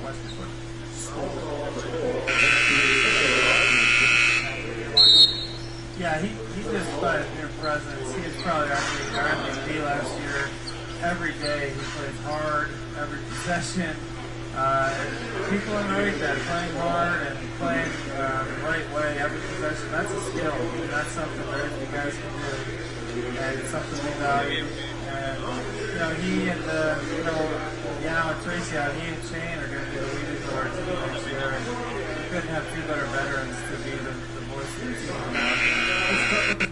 question, but yeah, he just by his mere presence, he was probably our MVP last year. Every day he plays hard, every possession. People underrate that, playing hard and playing the right way every possession. That's a skill. And that's something very few guys can do, and it's something we value. And he and and Tracy out, he and Shane are going to be the leaders of our team next year. And we couldn't have two better veterans to be the voice of the team. Let's talk about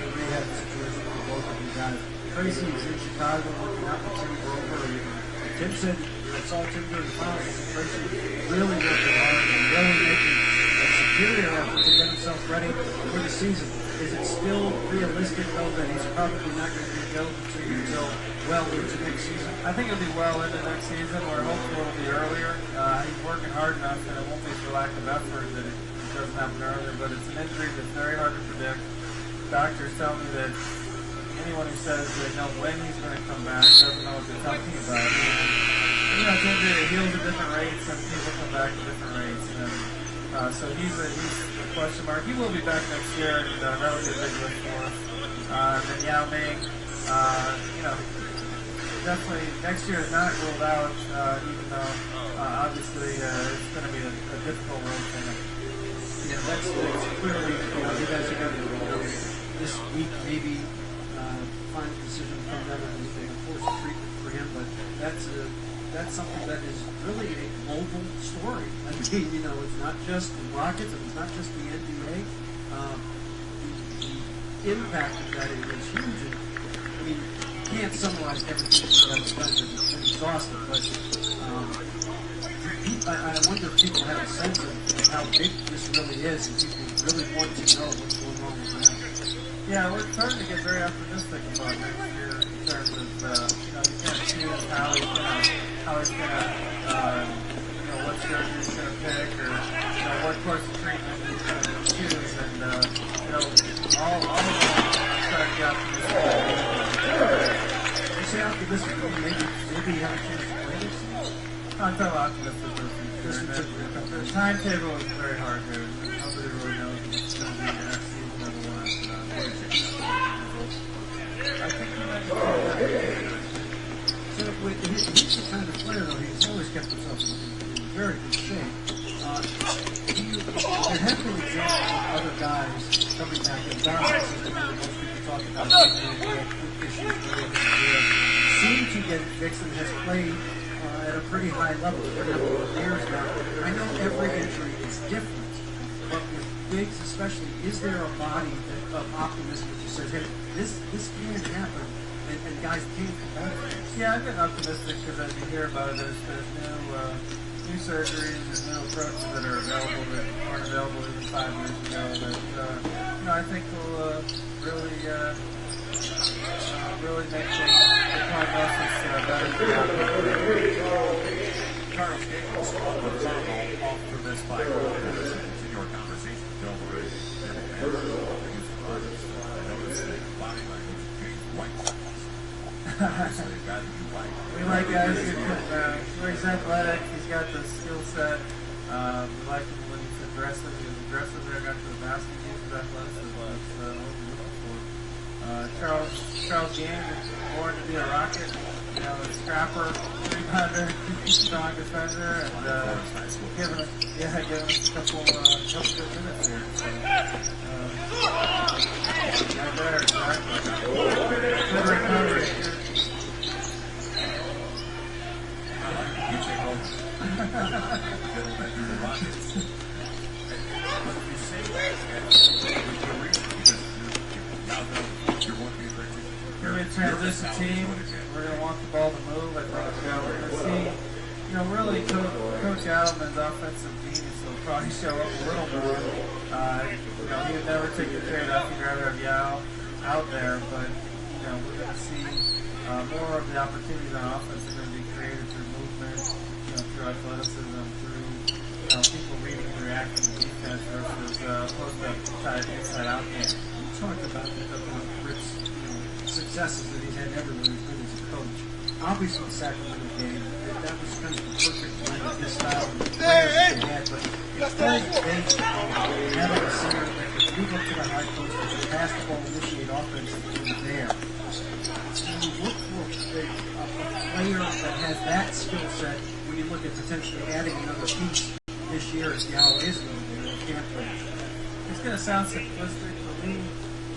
the rehab situation for both of you guys. Tracy is in Chicago working out with Tim Grover. Tim said I saw Tim during the finals. Tracy really working hard and really making a superior effort to get himself ready for the season. Is it still realistic, though, that he's probably not going to be available to you until well into next season? I think it'll be well into next season. We're hopeful it'll be earlier. He's working hard enough, and it won't be for lack of effort that it doesn't happen earlier. But it's an injury that's very hard to predict. Doctors tell me that anyone who says they know when he's going to come back doesn't know what they're talking about. It's an injury that heals at different rates, and people come back at different rates. And so he's a question mark. He will be back next year, and that'll be a big lift for us. Then Yao Ming, definitely next year is not ruled out, even though obviously it's going to be a difficult road for him. Yeah, that's clearly, you guys are going to this week maybe find a decision from them and force a treatment for him, but that's something that is really a global story. I mean, it's not just the Rockets and it's not just the NBA. The impact of that is huge. And, I mean, you can't summarize everything that was done because it's been exhaustive, but I wonder if people have a sense of how big this really is and people really want to know what's going on with that. Yeah, we're starting to get very optimistic about next year in terms of, you can't choose how he's gonna, what surgery he's gonna pick or, what course of treatment he's gonna choose, and, all of them start to get optimistic. You say optimistic, maybe you have a chance to play this season? I'm so optimistic for the future. The timetable is very hard here. Nobody really knows what's going to be the next season or the one after that. I think he might be so he's the kind of player, though, he's always kept himself in very good shape. There have been examples of other guys coming back in Donovan system, most people talk about issues seem to get fixed and has played at a pretty high level for a number of years now. I know every injury is different, but with bigs especially, is there a body of optimism that says, hey, this can happen, and guys can come back? Yeah, I'm getting optimistic because as you hear about it, there's new surgeries and new approaches that are available that weren't available even 5 years ago that, I think will really make the prognosis better for the Charles Gables was off for this fight. Continue our conversation. Bill Morey, I noticed that body language changed white. So they've got to be white. We like guys who can, he's athletic, he's got the skill set. We like him when he's aggressive. He was aggressive there, got to the basket, he was athleticism. That's what we're looking for. Charles Gaines is born to be a Rocket. A scrapper, rebounder, strong defender, and giving us a couple good minutes here. So, right there, exactly. Good recovery. You take over. The Rockets. You say that with the reason because you're one being very we're going to transition team. We're going to want the ball to move. I think we're going to see, really Coach Adelman's offensive genius will probably show up a little more. He would never take the trade off. He'd rather have Yao out there, but we're going to see more of the opportunities on offense are going to be created through movement, through athleticism, through people reading and reacting to defense versus post-up type inside-out game. You talked about Rick's successes that he's had everywhere he's been as a coach. Obviously, the Sacramento game, that was kind of the perfect blend of very basic. Having a center that can move up to the high post, that can pass the ball, initiate offense from there. You look for a player that has that skill set when you look at potentially adding another piece this year if Gallo is going to can't play. It's going to sound simplistic for me,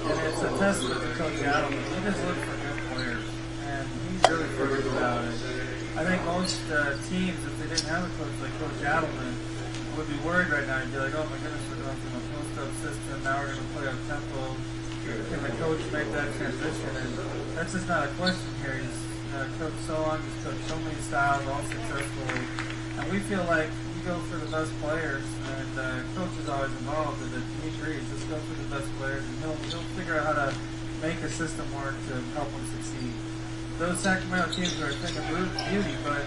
and it's a testament to Coach Adelman. He just look for good players, and he's really focused about it. I think most teams, if they didn't have a coach like Coach Adelman, would be worried right now and be like, oh my goodness, we're going from a post-up system, now we're going to play up tempo. Can the coach make that transition? And that's just not a question here. He's coached so long, he's coached so many styles, all successfully. And we feel like you go for the best players, and coach is always involved in it. He agrees, just go for the best players, and he'll figure out how to make a system work to help them succeed. Those Sacramento teams are a thing of beauty, but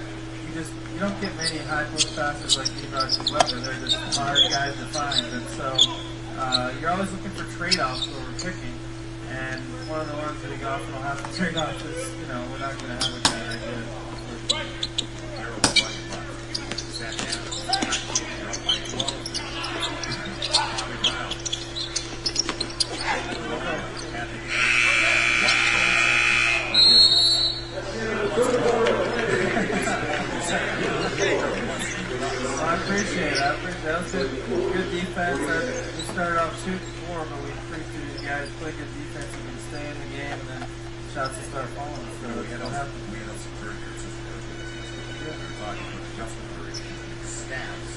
you don't get many high post passes like D-Rock and Weber. They're just hard guys to find, and so you're always looking for trade-offs where we're picking. And one of the ones that we often will have to trade off is, we're not going to have a guy like this. I appreciate it. That was good defense. We started off shooting 4, but we appreciate these guys play good defense and can stay in the game, and then shots will start falling. So we had some very good systems. We were talking about Justin Curry, stats.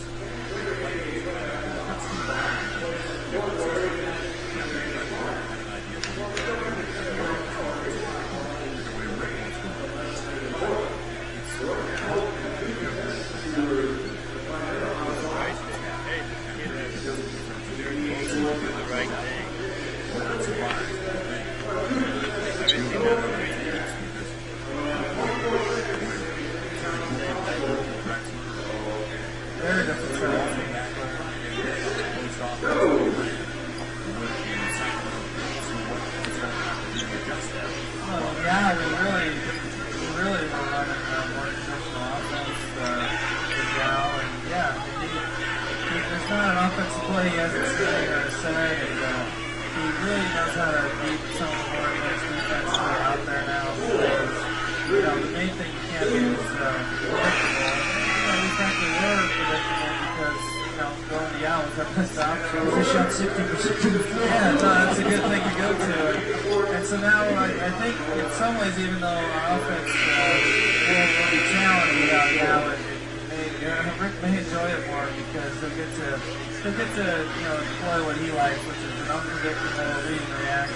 Employ what he likes, which is an unpredictable read and react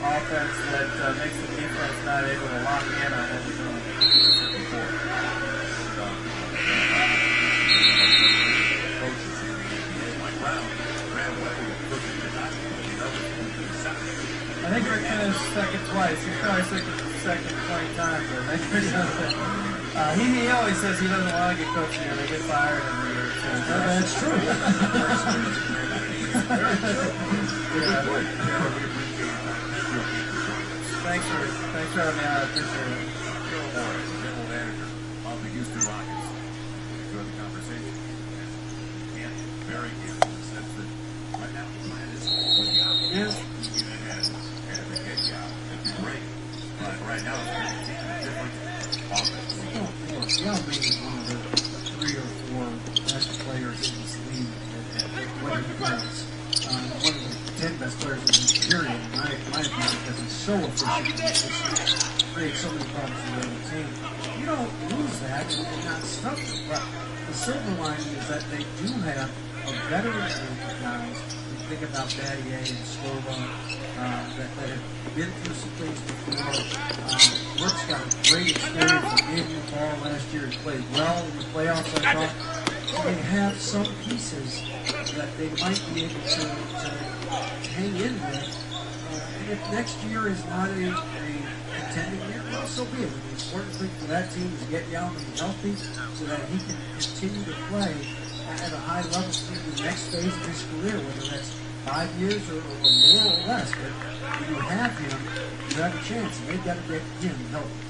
offense that makes the defense not able to lock in on what we're doing. I think Rick finished second twice. He's probably second 20 times, I think, or something. He always says he doesn't want to get coached here. They get fired every year. So that's true. Thanks for having me on. I appreciate it. Joe Morey, general manager of the Houston Rockets. Enjoy the conversation. And very candid in the sense that right now the plan is with Yao. Yes. You get ahead and if they get Yao, it'd be great. But right now it's a different offense. Yao may be one of the 3 or 4 best players in this league at what he does. One of the 10 best players in the period, in my opinion, because he's so efficient and creates so many problems for the other team. You don't lose that and not stuff it. But the silver lining is that they do have a veteran group of guys. You think about Battier and Slova that have been through some things before. Work's got a great experience of getting the ball last year. He played well in the playoffs, I thought. They have some pieces that they might be able to hang in with. And if next year is not a contending year, well, so be it. The important thing for that team is get Yao to be healthy so that he can continue to play at a high level through the next phase of his career, whether that's 5 years or more or less. But when you have him, you have a chance, and they've got to get him healthy.